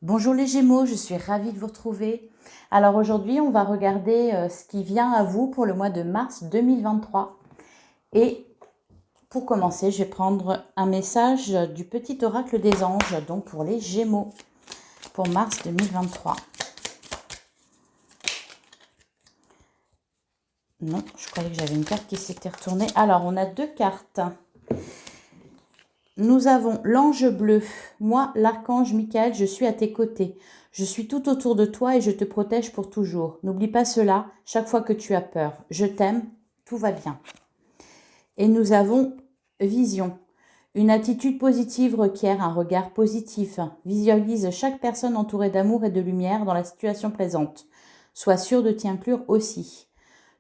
Bonjour les Gémeaux, je suis ravie de vous retrouver. Alors aujourd'hui, on va regarder ce qui vient à vous pour le mois de mars 2023. Et pour commencer, je vais prendre un message du petit oracle des anges, donc pour les Gémeaux, pour mars 2023. Non, je croyais que j'avais une carte qui s'était retournée. Alors, on a deux cartes. Nous avons l'ange bleu. Moi, l'archange Michael, je suis à tes côtés. Je suis tout autour de toi et je te protège pour toujours. N'oublie pas cela chaque fois que tu as peur. Je t'aime, tout va bien. Et nous avons vision. Une attitude positive requiert un regard positif. Visualise chaque personne entourée d'amour et de lumière dans la situation présente. Sois sûr de t'y inclure aussi.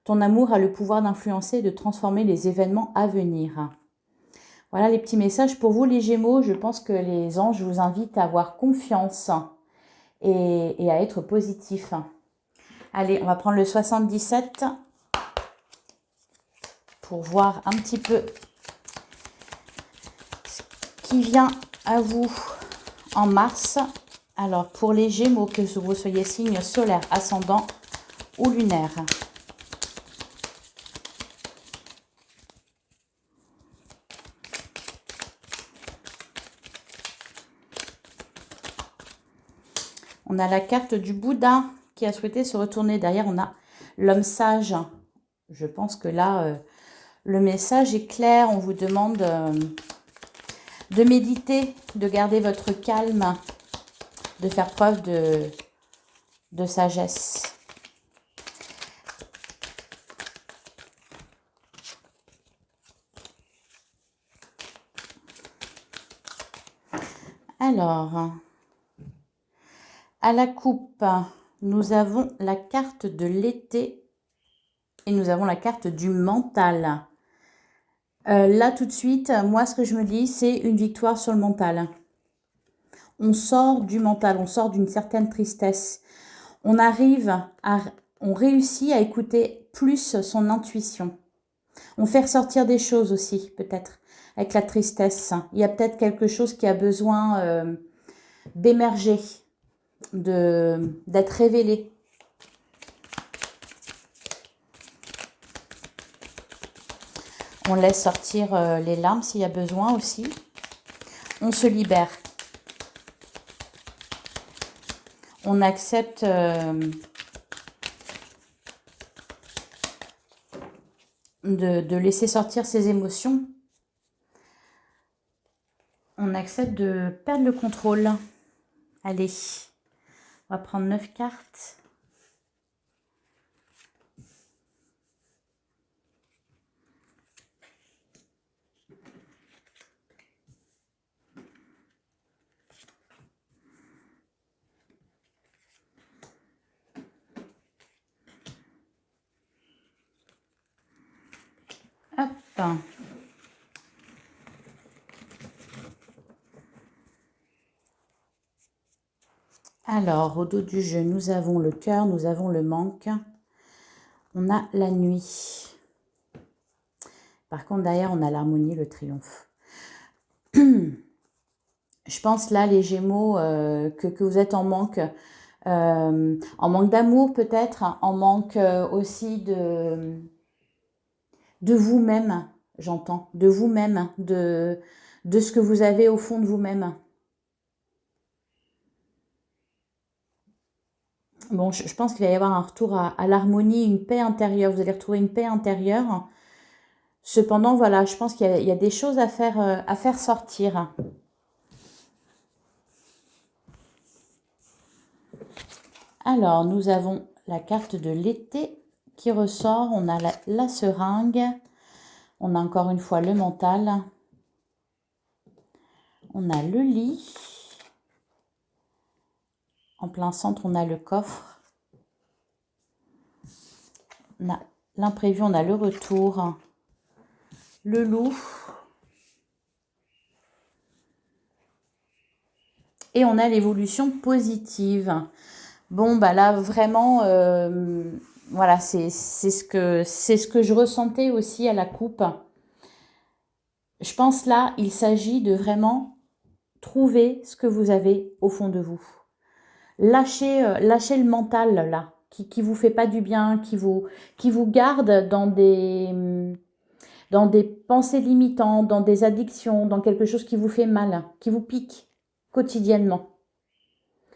Ton amour a le pouvoir d'influencer et de transformer les événements à venir. Voilà les petits messages pour vous les Gémeaux. Je pense que les anges vous invitent à avoir confiance et à être positif. Allez, on va prendre le 77 pour voir un petit peu ce qui vient à vous en mars. Alors, pour les Gémeaux, que vous soyez signe solaire, ascendant ou lunaire. On a la carte du Bouddha qui a souhaité se retourner. Derrière, on a l'homme sage. Je pense que là, le message est clair. On vous demande de méditer, de garder votre calme, de faire preuve de sagesse. Alors, à la coupe, nous avons la carte de l'été et nous avons la carte du mental. Là, tout de suite, moi, ce que je me dis, c'est une victoire sur le mental. On sort du mental, on sort d'une certaine tristesse. On réussit à écouter plus son intuition. On fait ressortir des choses aussi, peut-être, avec la tristesse. Il y a peut-être quelque chose qui a besoin d'émerger, d'être révélé. On laisse sortir les larmes s'il y a besoin aussi. On se libère. On accepte de laisser sortir ses émotions. On accepte de perdre le contrôle. Allez, on va prendre 9 cartes. Hop. Alors, au dos du jeu, nous avons le cœur, nous avons le manque. On a la nuit. Par contre, derrière, on a l'harmonie, le triomphe. Je pense là, les Gémeaux, que vous êtes en manque d'amour peut-être, en manque aussi de vous-même, j'entends, de vous-même, de ce que vous avez au fond de vous-même. Bon, je pense qu'il va y avoir un retour à l'harmonie, une paix intérieure. Vous allez retrouver une paix intérieure. Cependant, voilà, je pense qu'il y a des choses à faire sortir. Alors, nous avons la carte de l'été qui ressort. On a la seringue. On a encore une fois le mental. On a le lit. En plein centre, on a le coffre. On a l'imprévu, on a le retour. Le loup. Et on a l'évolution positive. Bon, bah là, vraiment, voilà, c'est ce que je ressentais aussi à la coupe. Je pense là, il s'agit de vraiment trouver ce que vous avez au fond de vous. lâchez le mental, là, qui vous fait pas du bien, qui vous garde dans des pensées limitantes, dans des addictions, dans quelque chose qui vous fait mal, qui vous pique quotidiennement.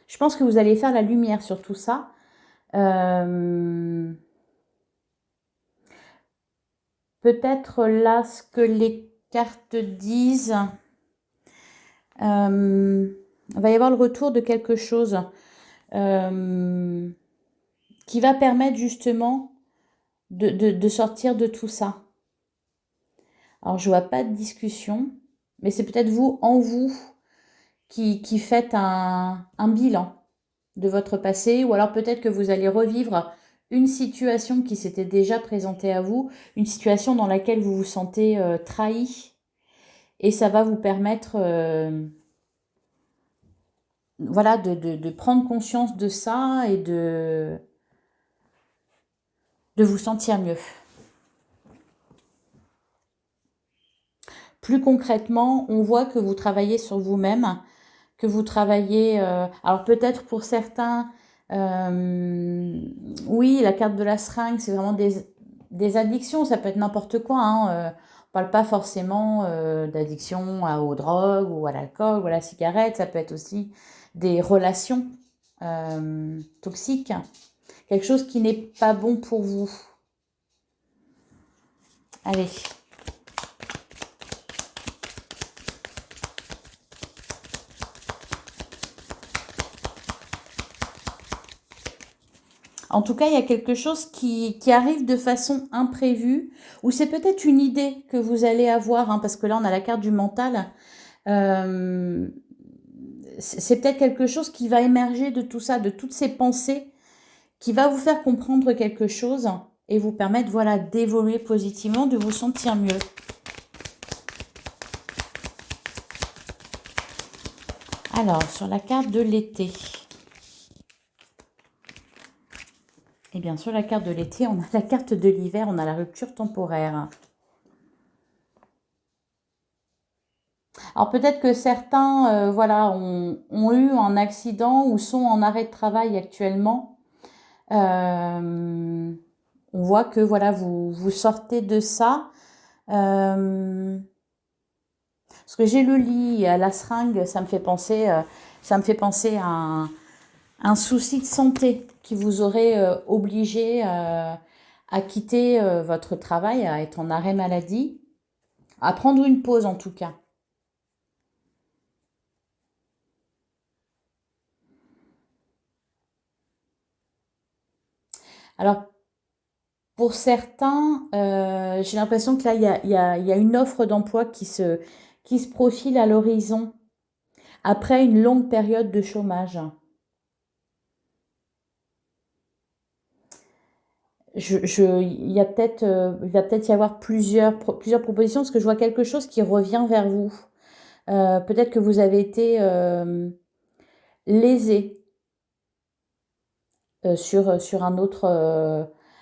Je pense que vous allez faire la lumière sur tout ça. Peut-être là, ce que les cartes disent, il va y avoir le retour de quelque chose qui va permettre justement de sortir de tout ça. Alors, je vois pas de discussion, mais c'est peut-être vous, en vous, qui faites un bilan de votre passé, ou alors peut-être que vous allez revivre une situation qui s'était déjà présentée à vous, une situation dans laquelle vous vous sentez trahi, et ça va vous permettre voilà, de prendre conscience de ça et de vous sentir mieux. Plus concrètement, on voit que vous travaillez sur vous-même, que vous travaillez... alors peut-être pour certains, oui, la carte de la seringue, c'est vraiment des addictions, ça peut être n'importe quoi. Hein, on parle pas forcément d'addiction aux drogues ou à l'alcool ou à la cigarette, ça peut être aussi des relations toxiques, quelque chose qui n'est pas bon pour vous. Allez. En tout cas, il y a quelque chose qui arrive de façon imprévue, ou c'est peut-être une idée que vous allez avoir, hein, parce que là, on a la carte du mental. C'est peut-être quelque chose qui va émerger de tout ça, de toutes ces pensées, qui va vous faire comprendre quelque chose et vous permettre, voilà, d'évoluer positivement, de vous sentir mieux. Alors, sur la carte de l'été. Et bien, sur la carte de l'été, on a la carte de l'hiver, on a la rupture temporaire. Alors peut-être que certains voilà, ont eu un accident ou sont en arrêt de travail actuellement. On voit que voilà, vous sortez de ça. Parce que j'ai le lit à la seringue, ça me fait penser à un souci de santé qui vous aurait obligé à quitter votre travail, à être en arrêt maladie, à prendre une pause en tout cas. Alors, pour certains, j'ai l'impression que là, il y a une offre d'emploi qui se profile à l'horizon après une longue période de chômage. Il va peut-être y avoir plusieurs propositions parce que je vois quelque chose qui revient vers vous. Peut-être que vous avez été lésé sur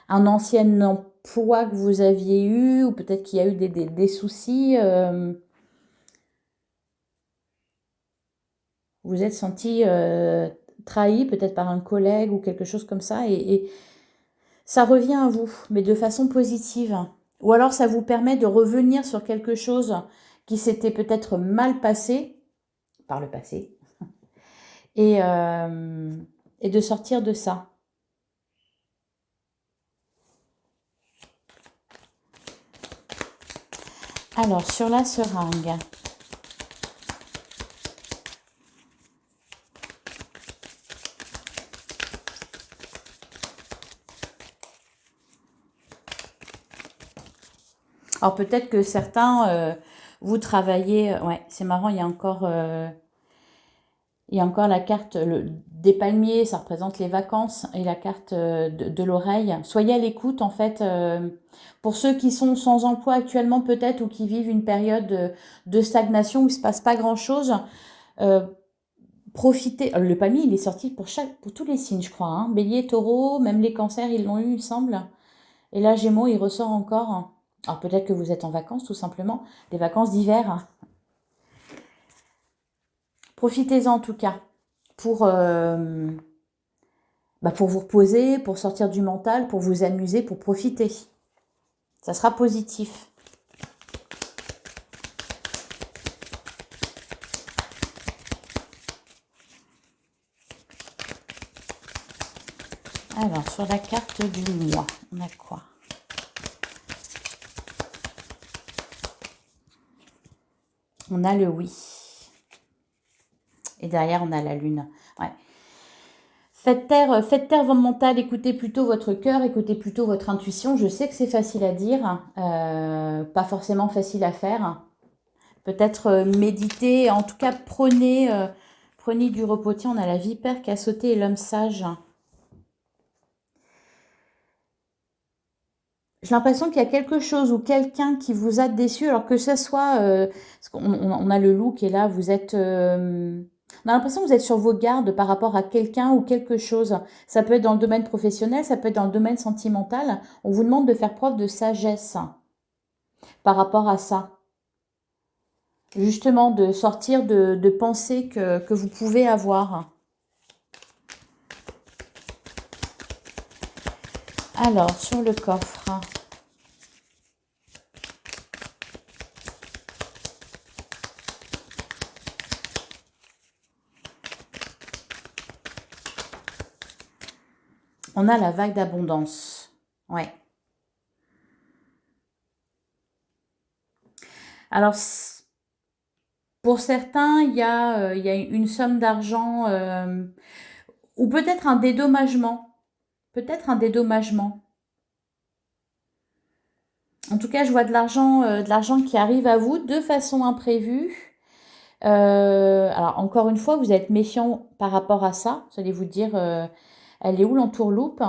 un ancien emploi que vous aviez eu, ou peut-être qu'il y a eu des soucis. Vous êtes senti trahi peut-être par un collègue ou quelque chose comme ça, et ça revient à vous, mais de façon positive. Ou alors ça vous permet de revenir sur quelque chose qui s'était peut-être mal passé par le passé, et, euh, et de sortir de ça. Alors, sur la seringue. Alors peut-être que certains, vous travaillez, ouais, c'est marrant, il y a encore la carte des palmiers, ça représente les vacances, et la carte de l'oreille. Soyez à l'écoute, en fait, pour ceux qui sont sans emploi actuellement peut-être, ou qui vivent une période de stagnation où il ne se passe pas grand-chose. Profitez. Le palmier, il est sorti pour tous les signes, je crois. Hein. Bélier, taureau, même les cancers, ils l'ont eu, il me semble. Et là, Gémeaux, il ressort encore. Alors peut-être que vous êtes en vacances, tout simplement. Des vacances d'hiver. Profitez-en en tout cas pour pour vous reposer, pour sortir du mental, pour vous amuser, pour profiter. Ça sera positif. Alors, sur la carte du mois, on a quoi? On a le oui. Et derrière, on a la lune. Ouais. Faites taire votre mental, écoutez plutôt votre cœur, écoutez plutôt votre intuition. Je sais que c'est facile à dire, pas forcément facile à faire. Peut-être méditer, en tout cas prenez du repos. Tiens, on a la vipère qui a sauté et l'homme sage. J'ai l'impression qu'il y a quelque chose ou quelqu'un qui vous a déçu, alors que ce soit... parce on a le loup qui est là, vous êtes... on a l'impression que vous êtes sur vos gardes par rapport à quelqu'un ou quelque chose. Ça peut être dans le domaine professionnel, ça peut être dans le domaine sentimental. On vous demande de faire preuve de sagesse par rapport à ça. Justement, de sortir de pensées que vous pouvez avoir. Alors, sur le coffre... On a la vague d'abondance. Ouais. Alors, pour certains, il y a une somme d'argent ou peut-être un dédommagement. Peut-être un dédommagement. En tout cas, je vois de l'argent qui arrive à vous de façon imprévue. Alors, encore une fois, vous êtes méfiant par rapport à ça. Vous allez vous dire, elle est où l'entourloupe?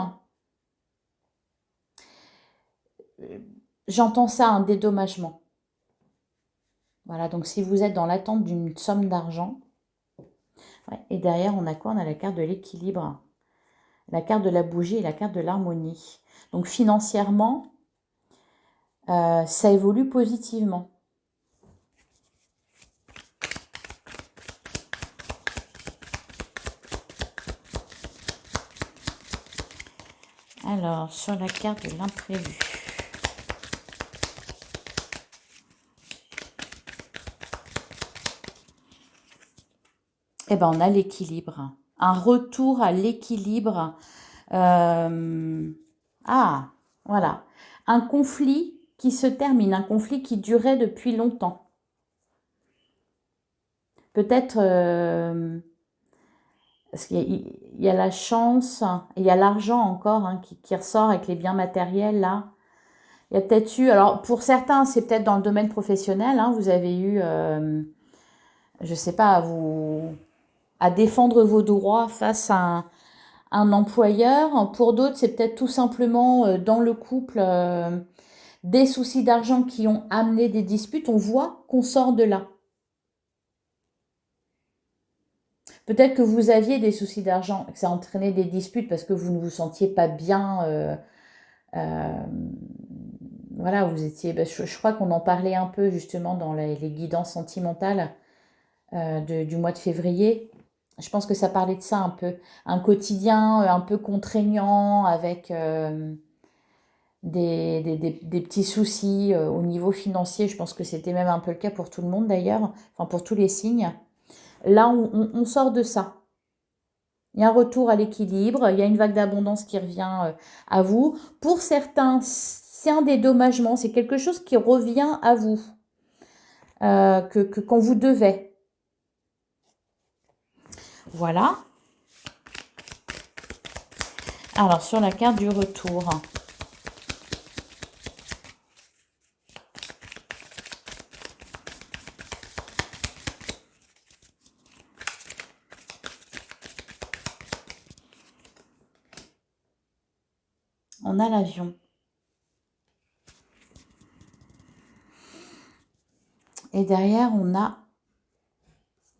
J'entends ça, un dédommagement. Voilà, donc si vous êtes dans l'attente d'une somme d'argent, ouais, et derrière, on a quoi? On a la carte de l'équilibre, la carte de la bougie et la carte de l'harmonie. Donc financièrement, ça évolue positivement. Alors, sur la carte de l'imprévu. Eh ben, on a l'équilibre. Un retour à l'équilibre. Ah, voilà. Un conflit qui se termine, un conflit qui durait depuis longtemps. Peut-être, parce qu'il y a la chance, et il y a l'argent encore qui ressort avec les biens matériels là. Il y a peut-être eu, alors pour certains, c'est peut-être dans le domaine professionnel, vous avez eu, je ne sais pas, à défendre vos droits face à un employeur. Pour d'autres, c'est peut-être tout simplement dans le couple des soucis d'argent qui ont amené des disputes. On voit qu'on sort de là. Peut-être que vous aviez des soucis d'argent, que ça entraînait des disputes parce que vous ne vous sentiez pas bien. Voilà, vous étiez. Je crois qu'on en parlait un peu justement dans les guidances sentimentales du mois de février. Je pense que ça parlait de ça un peu. Un quotidien un peu contraignant avec des petits soucis au niveau financier. Je pense que c'était même un peu le cas pour tout le monde d'ailleurs, enfin pour tous les signes. Là, on sort de ça. Il y a un retour à l'équilibre, il y a une vague d'abondance qui revient à vous. Pour certains, c'est un dédommagement, c'est quelque chose qui revient à vous, que qu'on vous devait. Voilà. Alors, sur la carte du retour. On a l'avion. Et derrière, on a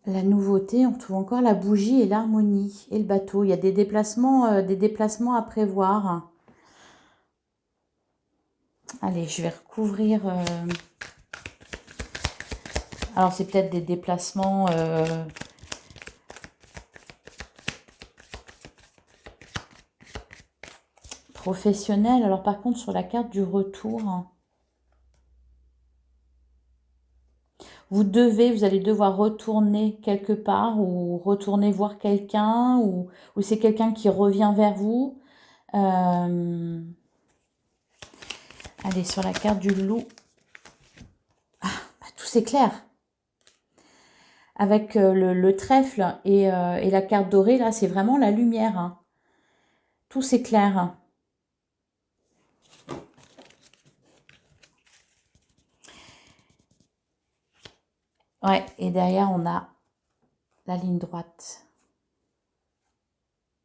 la nouveauté, on trouve encore la bougie et l'harmonie et le bateau. Il y a des déplacements à prévoir. Allez, je vais recouvrir. Alors, c'est peut-être des déplacements. professionnel. Alors par contre, sur la carte du retour, vous allez devoir retourner quelque part ou retourner voir quelqu'un ou c'est quelqu'un qui revient vers vous. Allez, sur la carte du loup. Ah, bah, tout s'éclaire. Avec le trèfle et la carte dorée, là, c'est vraiment la lumière. Hein. Tout s'éclaire. Ouais, et derrière, on a la ligne droite.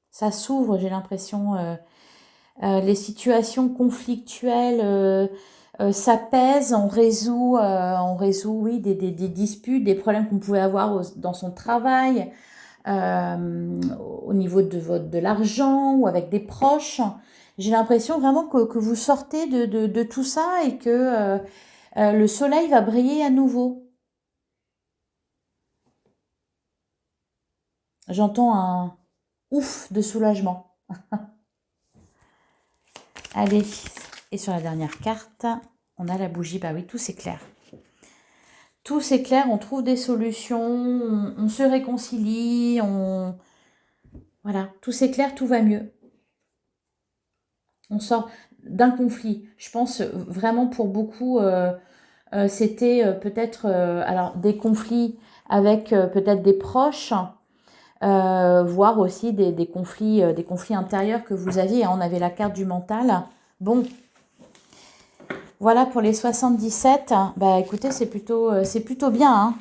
Ça s'ouvre, j'ai l'impression. Les situations conflictuelles s'apaisent, on résout, oui, des disputes, des problèmes qu'on pouvait avoir dans son travail, au niveau de l'argent ou avec des proches. J'ai l'impression vraiment que vous sortez de tout ça et que le soleil va briller à nouveau. J'entends un ouf de soulagement. Allez, et sur la dernière carte, on a la bougie. Bah oui, tout s'éclaire. Tout s'éclaire, on trouve des solutions, on se réconcilie, voilà, tout s'éclaire, tout va mieux. On sort d'un conflit. Je pense vraiment pour beaucoup, c'était peut-être alors des conflits avec peut-être des proches, voire aussi des conflits intérieurs que vous aviez. Hein. On avait la carte du mental. Bon, voilà pour les 77. Bah écoutez, c'est plutôt bien. Hein.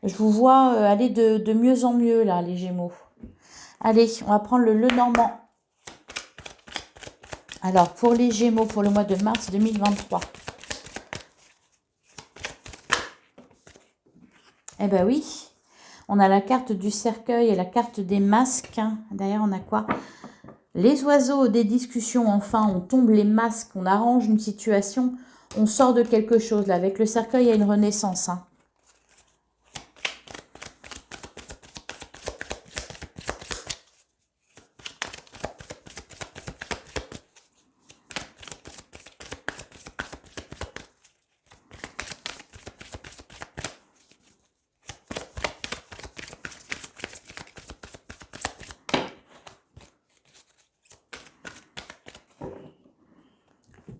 Je vous vois aller de mieux en mieux là, les Gémeaux. Allez, on va prendre le Lenormand. Alors, pour les Gémeaux, pour le mois de mars 2023. Eh ben oui, on a la carte du cercueil et la carte des masques. Derrière, on a quoi? Les oiseaux, des discussions, enfin, on tombe les masques, on arrange une situation, on sort de quelque chose. Là, avec le cercueil, il y a une renaissance. Hein.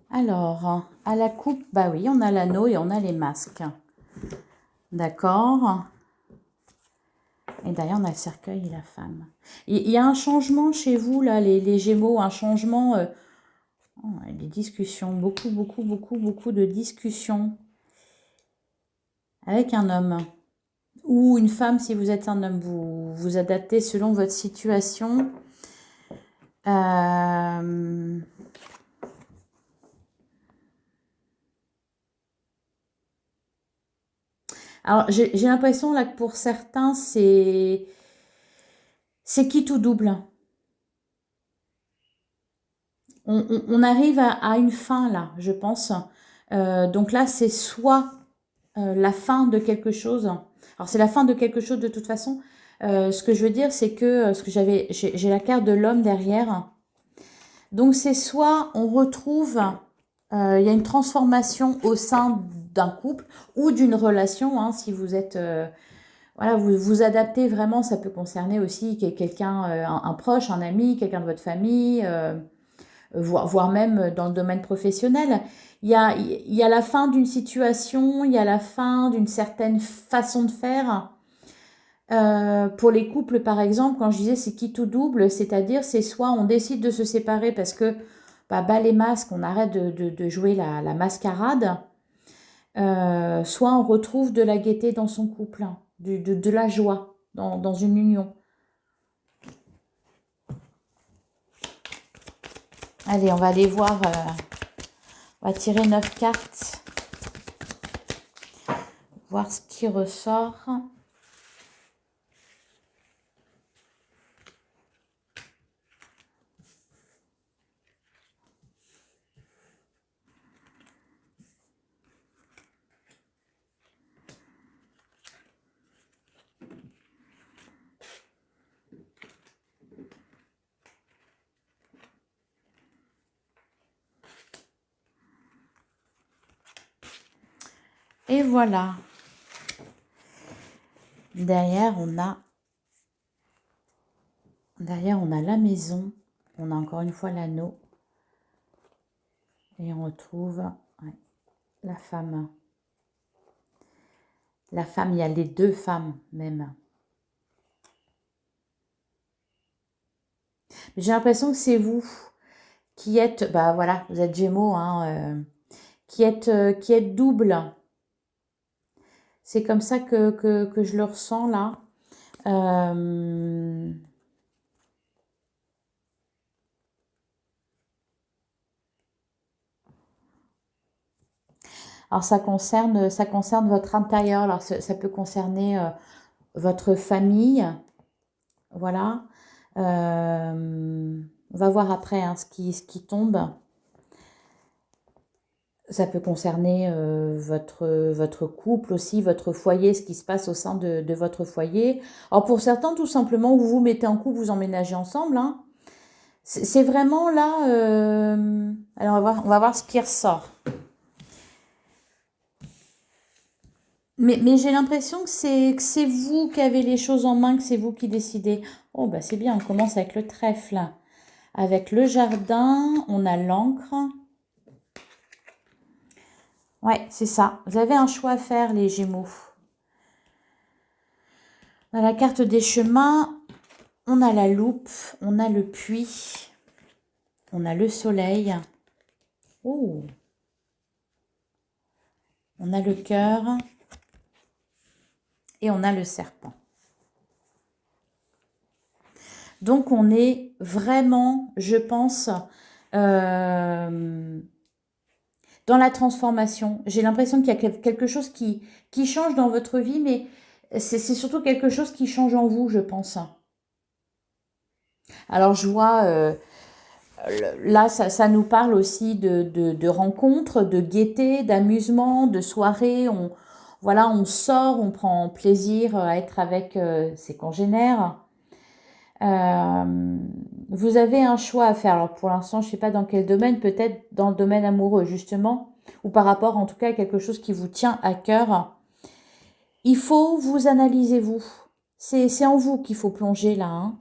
Alors, à la coupe, bah oui, on a l'anneau et on a les masques. D'accord. Et derrière, on a le cercueil et la femme. Il y a un changement chez vous, là, les Gémeaux, un changement... des discussions, beaucoup de discussions avec un homme. Ou une femme, si vous êtes un homme, vous vous adaptez selon votre situation. Alors, j'ai l'impression là que pour certains, c'est quitte ou double. On arrive à une fin là, je pense. Donc là, c'est soit la fin de quelque chose. Alors, c'est la fin de quelque chose de toute façon. Ce que je veux dire, c'est que j'ai la carte de l'homme derrière. Donc, c'est soit on retrouve, il y a une transformation au sein d'un couple ou d'une relation, hein, si vous êtes, voilà, vous vous adaptez vraiment, ça peut concerner aussi quelqu'un, un proche, un ami, quelqu'un de votre famille, voire même dans le domaine professionnel. Il y a la fin d'une situation, il y a la fin d'une certaine façon de faire. Pour les couples, par exemple, quand je disais c'est quitte ou double, c'est-à-dire c'est soit on décide de se séparer parce que bah les masques, on arrête de jouer la mascarade, soit on retrouve de la gaieté dans son couple, hein, de la joie dans une union. Allez, on va aller voir, on va tirer 9 cartes, voir ce qui ressort. Et voilà. Derrière, on a la maison. On a encore une fois l'anneau. Et on retrouve ouais, la femme. La femme, il y a les deux femmes même. J'ai l'impression que c'est vous qui êtes, bah voilà, vous êtes Gémeaux, hein, qui êtes double. C'est comme ça que je le ressens là. Euh, alors ça concerne votre intérieur. Alors ça peut concerner votre famille, voilà. On va voir après hein, ce qui tombe. Ça peut concerner votre couple aussi, votre foyer, ce qui se passe au sein de votre foyer. Alors pour certains, tout simplement, vous vous mettez en couple, vous emménagez ensemble. Hein. C'est vraiment là... alors on va voir ce qui ressort. Mais j'ai l'impression que c'est vous qui avez les choses en main, que c'est vous qui décidez. Oh bah c'est bien, on commence avec le trèfle. Avec le jardin, on a l'encre. Ouais, c'est ça. Vous avez un choix à faire, les Gémeaux. Dans la carte des chemins, on a la loupe, on a le puits, on a le soleil. Oh. On a le cœur et on a le serpent. Donc, on est vraiment, je pense, dans la transformation. J'ai l'impression qu'il y a quelque chose qui change dans votre vie, mais c'est surtout quelque chose qui change en vous, je pense. Alors, je vois, là, ça nous parle aussi de rencontres, de gaieté, d'amusement, de soirées. Voilà, on sort, on prend plaisir à être avec ses congénères. Vous avez un choix à faire. Alors pour l'instant, je ne sais pas dans quel domaine, peut-être dans le domaine amoureux justement, ou par rapport en tout cas à quelque chose qui vous tient à cœur. Il faut vous analyser vous. C'est en vous qu'il faut plonger là. Hein.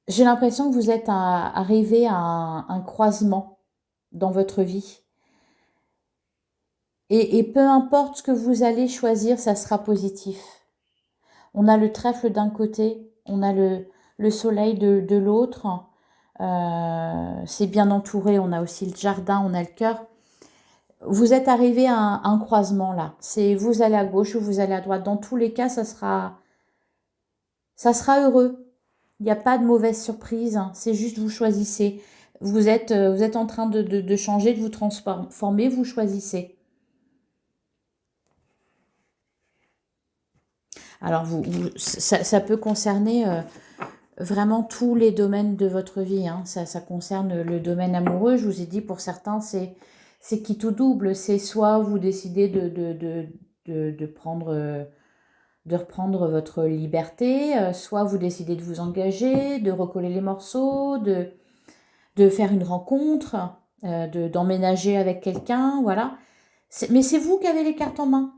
J'ai l'impression que vous êtes arrivé à un croisement dans votre vie. Et peu importe ce que vous allez choisir, ça sera positif. On a le trèfle d'un côté, on a le soleil de l'autre. C'est bien entouré, on a aussi le jardin, on a le cœur. Vous êtes arrivé à un croisement là. C'est vous allez à gauche ou vous allez à droite. Dans tous les cas, ça sera heureux. Il n'y a pas de mauvaise surprise. Hein. C'est juste vous choisissez. Vous êtes en train de changer, de vous transformer. Vous choisissez. Alors ça peut concerner vraiment tous les domaines de votre vie. Hein. Ça concerne le domaine amoureux. Je vous ai dit pour certains c'est qui tout double. C'est soit vous décidez de prendre de reprendre votre liberté, soit vous décidez de vous engager, de recoller les morceaux, de faire une rencontre, d'emménager avec quelqu'un, voilà. Mais c'est vous qui avez les cartes en main.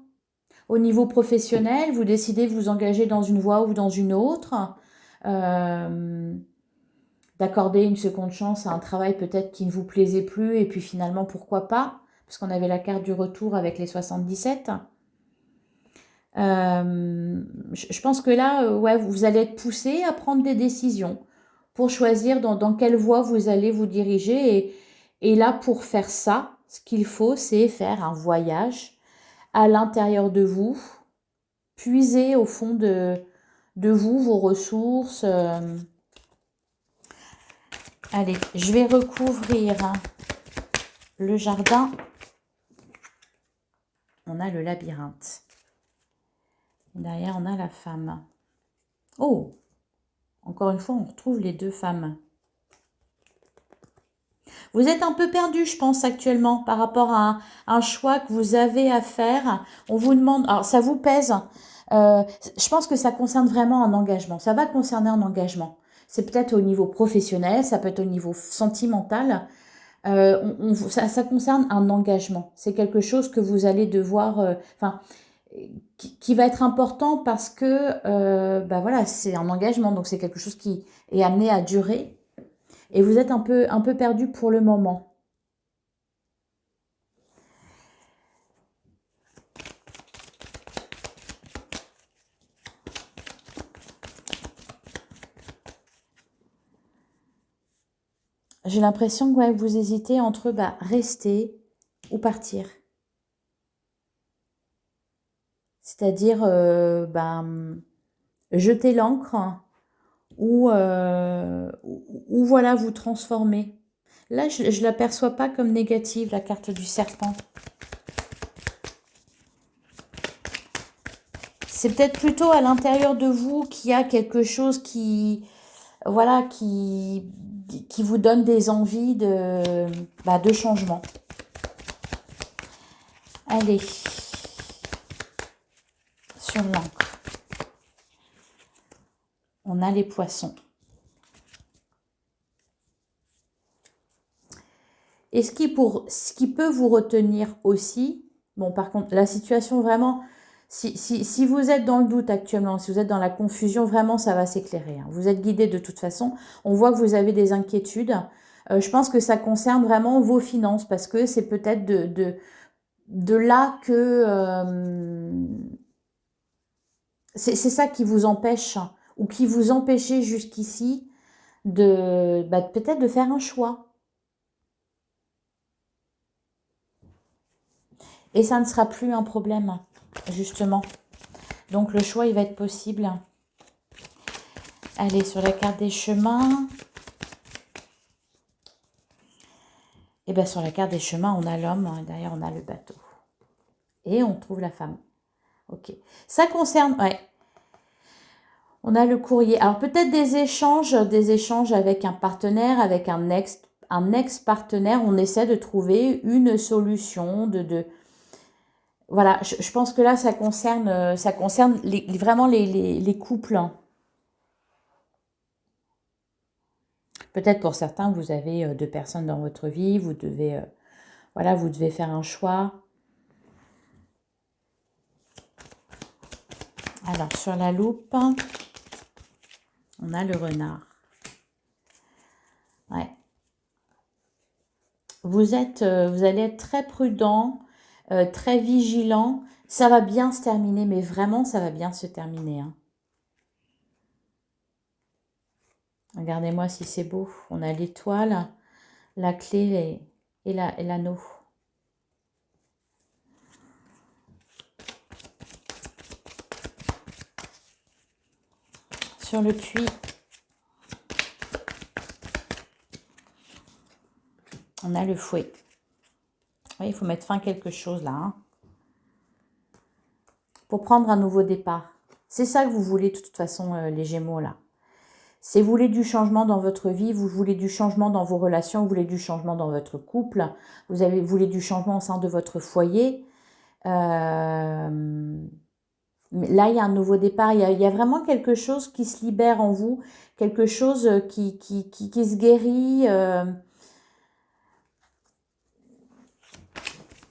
Au niveau professionnel, vous décidez de vous engager dans une voie ou dans une autre, d'accorder une seconde chance à un travail peut-être qui ne vous plaisait plus, et puis finalement, pourquoi pas, parce qu'on avait la carte du retour avec les 77. Je pense que là, ouais, vous allez être poussé à prendre des décisions pour choisir dans quelle voie vous allez vous diriger. Et là, pour faire ça, ce qu'il faut, c'est faire un voyage à l'intérieur de vous, puiser au fond de vous, vos ressources. Allez, je vais recouvrir le jardin. On a le labyrinthe. Derrière, on a la femme. Oh, encore une fois, on retrouve les deux femmes. Vous êtes un peu perdu, je pense, actuellement, par rapport à un choix que vous avez à faire. On vous demande... Alors, ça vous pèse. Je pense que ça concerne vraiment un engagement. Ça va concerner un engagement. C'est peut-être au niveau professionnel, ça peut être au niveau sentimental. Ça concerne un engagement. C'est quelque chose que vous allez devoir, enfin, qui va être important parce que, bah voilà, c'est un engagement, donc c'est quelque chose qui est amené à durer. Et vous êtes un peu perdu pour le moment. J'ai l'impression que ouais, vous hésitez entre bah, rester ou partir. C'est-à-dire jeter l'encre ou voilà, vous transformer. Là, je ne l'aperçois pas comme négative, la carte du serpent. C'est peut-être plutôt à l'intérieur de vous qu'il y a quelque chose voilà, qui vous donne des envies de changement. Allez, sur l'encre. On a les poissons. Et ce qui peut vous retenir aussi, bon par contre, la situation vraiment, si vous êtes dans le doute actuellement, si vous êtes dans la confusion, vraiment ça va s'éclairer. Hein. Vous êtes guidé de toute façon. On voit que vous avez des inquiétudes. Je pense que ça concerne vraiment vos finances parce que c'est peut-être de là que c'est ça qui vous empêche ou qui vous empêchait jusqu'ici peut-être de faire un choix. Et ça ne sera plus un problème, justement. Donc le choix, il va être possible. Allez, sur la carte des chemins. Et bien sur la carte des chemins, on a l'homme, derrière on a le bateau. Et on trouve la femme. Ok. Ça concerne, ouais. On a le courrier. Alors peut-être des échanges avec un partenaire, avec un ex-partenaire. On essaie de trouver une solution, voilà, je pense que là, ça concerne vraiment les couples. Peut-être pour certains, vous avez deux personnes dans votre vie, vous devez, voilà, vous devez faire un choix. Alors, sur la loupe, on a le renard. Ouais. Vous allez être très prudent, très vigilant. Ça va bien se terminer, mais vraiment, ça va bien se terminer. Hein. Regardez-moi si c'est beau. On a l'étoile, la clé et l'anneau. Sur le puits, on a le fouet. Oui, il faut mettre fin à quelque chose là. Hein, pour prendre un nouveau départ. C'est ça que vous voulez de toute façon, les Gémeaux là. Si vous voulez du changement dans votre vie, vous voulez du changement dans vos relations, vous voulez du changement dans votre couple, vous voulez du changement au sein de votre foyer. Mais là, il y a un nouveau départ. Il y a vraiment quelque chose qui se libère en vous, quelque chose qui se guérit.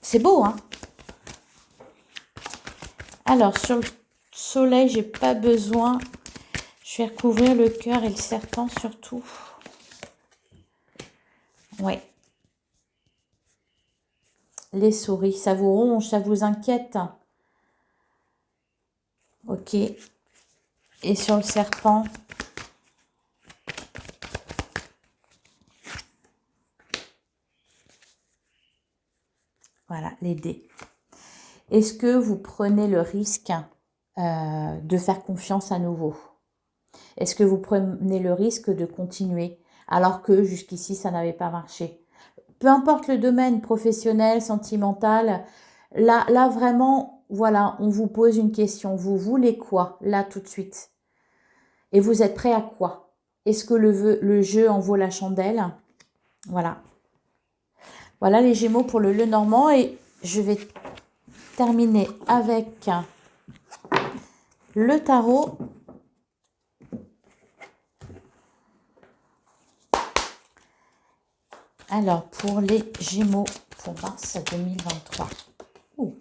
C'est beau, hein? Alors, sur le soleil, j'ai pas besoin. Je vais recouvrir le cœur et le serpent surtout. Ouais. Les souris, ça vous ronge, ça vous inquiète. Ok. Et sur le serpent, voilà, les dés. Est-ce que vous prenez le risque de faire confiance à nouveau? Est-ce que vous prenez le risque de continuer alors que jusqu'ici, ça n'avait pas marché? Peu importe le domaine professionnel, sentimental, là vraiment, voilà, on vous pose une question. Vous voulez quoi, là, tout de suite? Et vous êtes prêt à quoi? Est-ce que le jeu en vaut la chandelle? Voilà. Voilà les Gémeaux pour le Lenormand. Et je vais terminer avec le tarot. Alors, pour les Gémeaux, pour mars 2023. Ouh.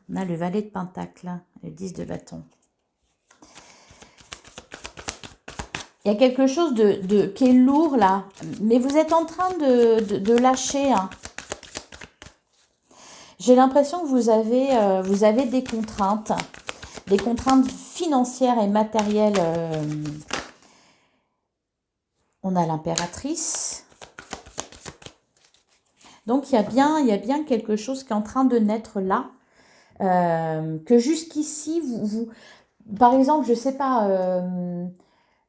On a le valet de Pentacle, le 10 de bâton. Il y a quelque chose qui est lourd là, mais vous êtes en train de lâcher. Hein. J'ai l'impression que vous avez des contraintes financières et matérielles. On a l'impératrice. Donc il y a bien quelque chose qui est en train de naître là. Que jusqu'ici, par exemple, je ne sais pas,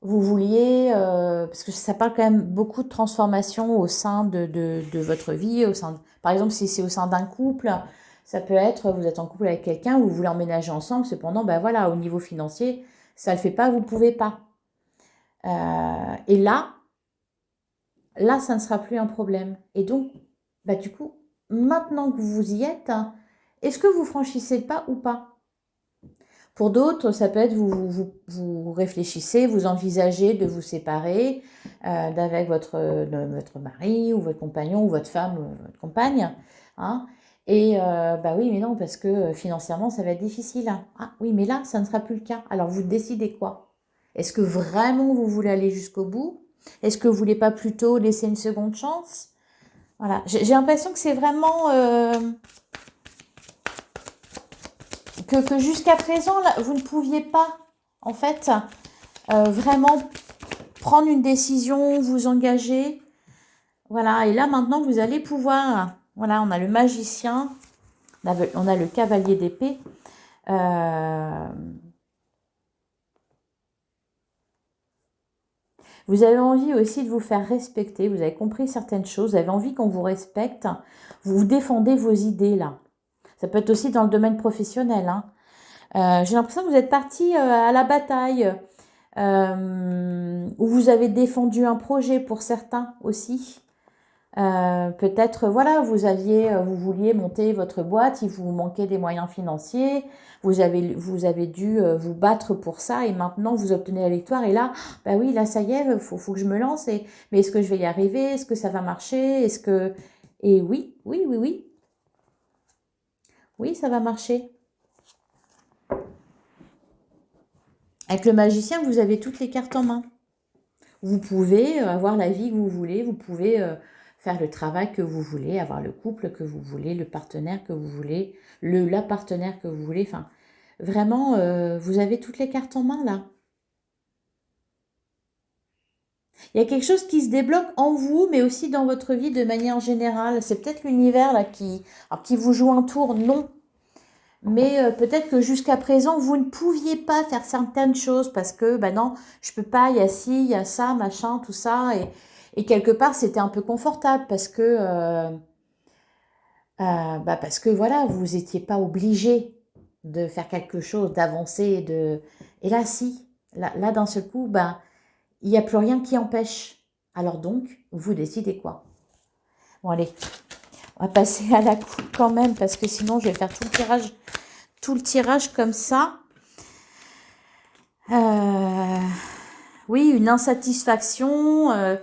vous vouliez, parce que ça parle quand même beaucoup de transformation au sein de votre vie, par exemple, si c'est au sein d'un couple, ça peut être, vous êtes en couple avec quelqu'un, vous voulez emménager ensemble, cependant, ben voilà, au niveau financier, ça ne le fait pas, vous ne pouvez pas. Et là, ça ne sera plus un problème. Et donc, bah, du coup, maintenant que vous y êtes, est-ce que vous franchissez le pas ou pas? Pour d'autres, ça peut être vous réfléchissez, vous envisagez de vous séparer d'avec votre mari ou votre compagnon ou votre femme ou votre compagne. Hein, et bah oui, mais non, parce que financièrement, ça va être difficile. Hein. Ah oui, mais là, ça ne sera plus le cas. Alors, vous décidez quoi? Est-ce que vraiment vous voulez aller jusqu'au bout? Est-ce que vous voulez pas plutôt laisser une seconde chance? Voilà, j'ai l'impression que c'est vraiment... que jusqu'à présent, là, vous ne pouviez pas, en fait, vraiment prendre une décision, vous engager. Voilà, et là, maintenant, vous allez pouvoir... Voilà, on a le magicien, on a le cavalier d'épée. Vous avez envie aussi de vous faire respecter, vous avez compris certaines choses, vous avez envie qu'on vous respecte, vous défendez vos idées, là. Ça peut être aussi dans le domaine professionnel, hein. J'ai l'impression que vous êtes parti à la bataille, où vous avez défendu un projet pour certains aussi. Peut-être, voilà, vous vouliez monter votre boîte, il vous manquait des moyens financiers, vous avez dû vous battre pour ça et maintenant vous obtenez la victoire et là, bah oui, là ça y est, faut que je me lance. Mais est-ce que je vais y arriver? Est-ce que ça va marcher? Et oui, oui, oui, oui, oui, ça va marcher. Avec le magicien, vous avez toutes les cartes en main. Vous pouvez avoir la vie que vous voulez, vous pouvez faire le travail que vous voulez, avoir le couple que vous voulez, le partenaire que vous voulez, la partenaire que vous voulez. Enfin, vraiment, vous avez toutes les cartes en main là. Il y a quelque chose qui se débloque en vous, mais aussi dans votre vie de manière générale. C'est peut-être l'univers là qui vous joue un tour, non. Mais peut-être que jusqu'à présent, vous ne pouviez pas faire certaines choses parce que, ben non, je peux pas, il y a ci, il y a ça, machin, tout ça. Et quelque part, c'était un peu confortable parce que voilà, vous n'étiez pas obligé de faire quelque chose, d'avancer. Et là, si, là d'un seul coup, ben, il n'y a plus rien qui empêche. Alors donc, vous décidez quoi? Bon, allez, on va passer à la coupe quand même parce que sinon, je vais faire tout le tirage comme ça. Oui, une insatisfaction.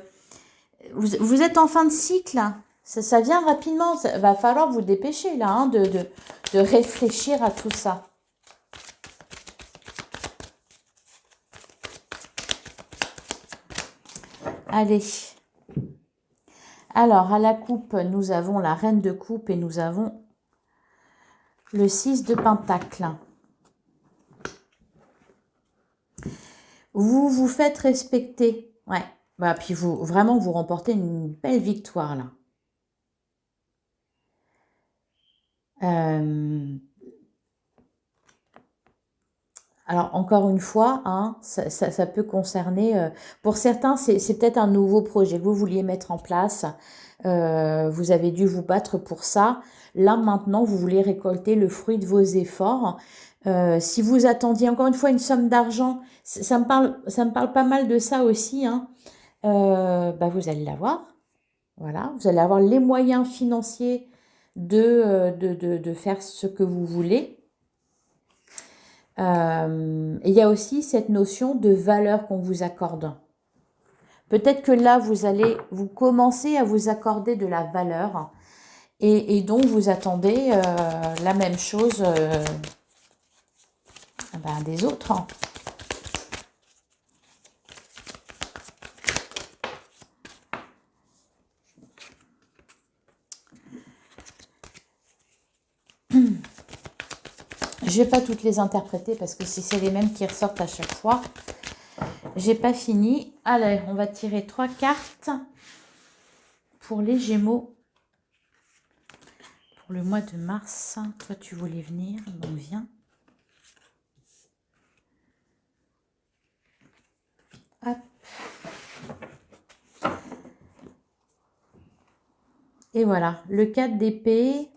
Vous êtes en fin de cycle. Ça vient rapidement. Ça va falloir vous dépêcher là, hein, de réfléchir à tout ça. Allez. Alors, à la coupe, nous avons la reine de coupe et nous avons le 6 de pentacle. Vous vous faites respecter. Ouais. Bah, puis vraiment, vous remportez une belle victoire là. Alors, encore une fois, hein, ça peut concerner... pour certains, c'est peut-être un nouveau projet que vous vouliez mettre en place. Vous avez dû vous battre pour ça. Là, maintenant, vous voulez récolter le fruit de vos efforts. Si vous attendiez encore une fois une somme d'argent, ça me parle pas mal de ça aussi. Hein. Bah, vous allez l'avoir. Voilà, vous allez avoir les moyens financiers de faire ce que vous voulez. Et il y a aussi cette notion de valeur qu'on vous accorde. Peut-être que là, vous commencez à vous accorder de la valeur et donc vous attendez la même chose des autres. Je ne vais pas toutes les interpréter parce que si c'est les mêmes qui ressortent à chaque fois, j'ai pas fini. Allez, on va tirer 3 cartes pour les Gémeaux. Pour le mois de mars. Toi, tu voulais venir, donc viens. Hop. Et voilà, le 4 d'épée,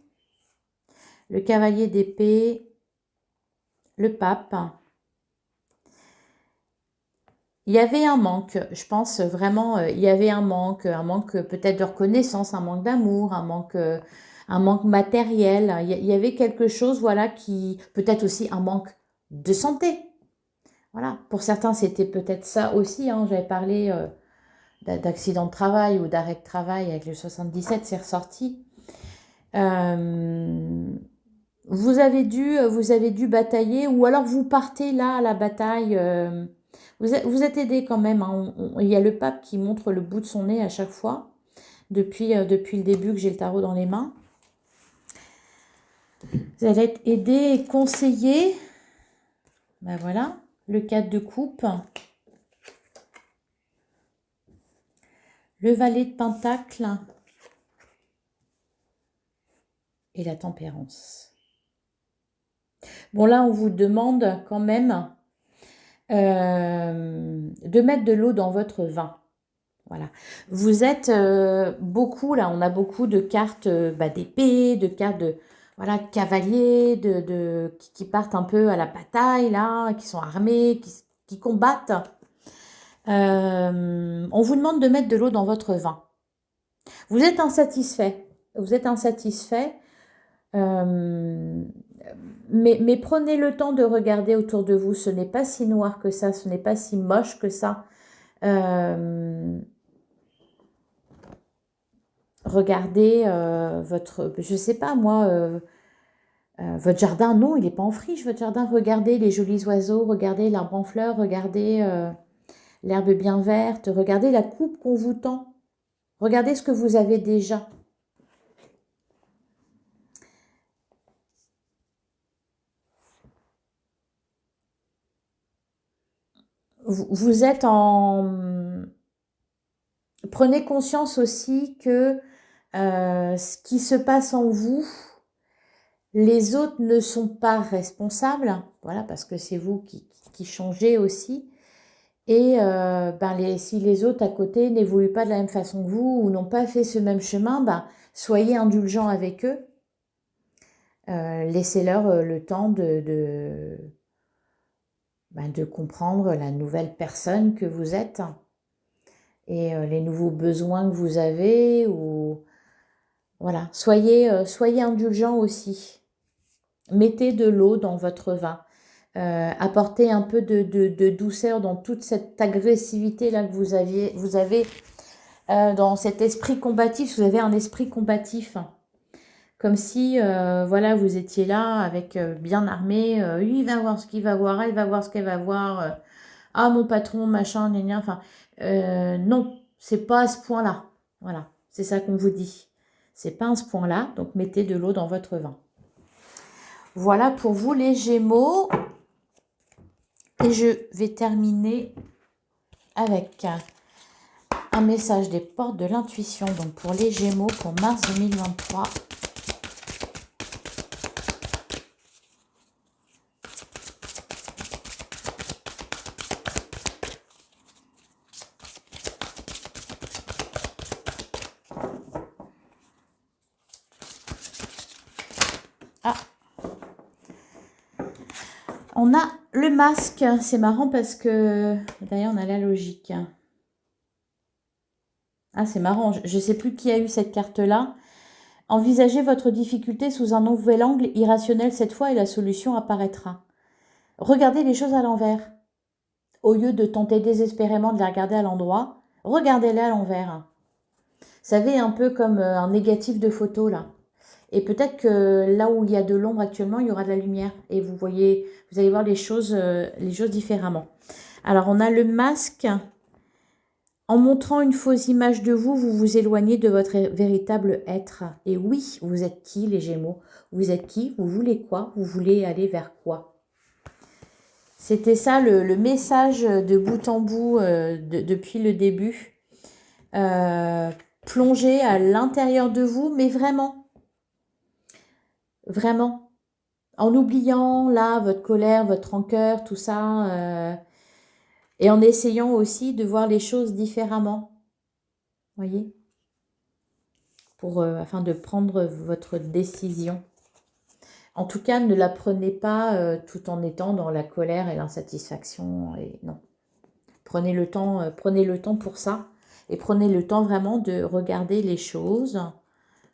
le cavalier d'épée, le pape. Il y avait un manque, je pense vraiment, il y avait un manque peut-être de reconnaissance, un manque d'amour, un manque matériel. Il y avait quelque chose, voilà, qui peut-être aussi un manque de santé. Voilà, pour certains, c'était peut-être ça aussi. Hein. J'avais parlé d'accident de travail ou d'arrêt de travail avec le 77, c'est ressorti. Vous avez dû batailler, ou alors vous partez là à la bataille. Vous êtes aidé quand même. Hein. Il y a le pape qui montre le bout de son nez à chaque fois, depuis le début que j'ai le tarot dans les mains. Vous allez être aidé et conseillé. Ben voilà, le 4 de coupe. Le valet de pentacle. Et la tempérance. Bon, là, on vous demande quand même de mettre de l'eau dans votre vin. Voilà. Vous êtes beaucoup, là, on a beaucoup de cartes d'épée, de cartes de voilà, cavaliers, qui partent un peu à la bataille, là, qui sont armés, qui combattent. On vous demande de mettre de l'eau dans votre vin. Vous êtes insatisfait. Vous êtes insatisfait. Mais prenez le temps de regarder autour de vous. Ce n'est pas si noir que ça, ce n'est pas si moche que ça. Regardez je sais pas moi, votre jardin. Non, il n'est pas en friche, votre jardin. Regardez les jolis oiseaux, regardez l'arbre en fleurs, regardez l'herbe bien verte, regardez la coupe qu'on vous tend. Regardez ce que vous avez déjà. Vous êtes en... Prenez conscience aussi que ce qui se passe en vous, les autres ne sont pas responsables, voilà, parce que c'est vous qui changez aussi. Et si les autres à côté n'évoluent pas de la même façon que vous ou n'ont pas fait ce même chemin, soyez indulgents avec eux. Laissez-leur le temps de comprendre la nouvelle personne que vous êtes et les nouveaux besoins que vous avez. Ou voilà, soyez indulgents aussi. Mettez de l'eau dans votre vin. Apportez un peu de douceur dans toute cette agressivité là que vous avez dans cet esprit combatif. Vous avez un esprit combatif, comme si voilà, vous étiez là avec bien armé. Lui, il va voir ce qu'il va voir, elle va voir ce qu'elle va voir. Ah, mon patron, machin, gna gna. Enfin, non, c'est pas à ce point-là. Voilà, c'est ça qu'on vous dit. C'est pas à ce point-là, donc mettez de l'eau dans votre vin. Voilà pour vous les Gémeaux. Et je vais terminer avec un message des portes de l'intuition. Donc pour les Gémeaux pour mars 2023. Ah, on a le masque. C'est marrant parce que d'ailleurs on a la logique. Ah, c'est marrant. Je ne sais plus qui a eu cette carte-là. Envisagez votre difficulté sous un nouvel angle irrationnel cette fois et la solution apparaîtra. Regardez les choses à l'envers. Au lieu de tenter désespérément de les regarder à l'endroit, regardez-les à l'envers. Vous savez, un peu comme un négatif de photo, là. Et peut-être que là où il y a de l'ombre actuellement, il y aura de la lumière. Et vous voyez, vous allez voir les choses différemment. Alors, on a le masque. En montrant une fausse image de vous, vous vous éloignez de votre véritable être. Et oui, vous êtes qui, les Gémeaux? Vous êtes qui? Vous voulez quoi? Vous voulez aller vers quoi? C'était ça le message de bout en bout depuis le début. Plongez à l'intérieur de vous, mais vraiment, vraiment, en oubliant là votre colère, votre rancœur, tout ça, et en essayant aussi de voir les choses différemment. Voyez, afin de prendre votre décision. En tout cas, ne la prenez pas tout en étant dans la colère et l'insatisfaction. Et non, prenez le temps pour ça. Et prenez le temps vraiment de regarder les choses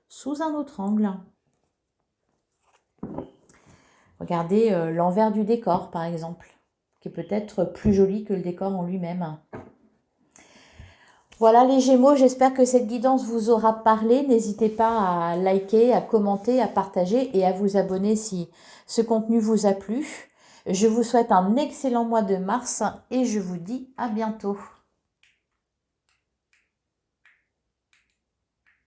sous un autre angle. Regardez l'envers du décor, par exemple, qui est peut-être plus joli que le décor en lui-même. Voilà les Gémeaux, j'espère que cette guidance vous aura parlé. N'hésitez pas à liker, à commenter, à partager et à vous abonner si ce contenu vous a plu. Je vous souhaite un excellent mois de mars et je vous dis à bientôt.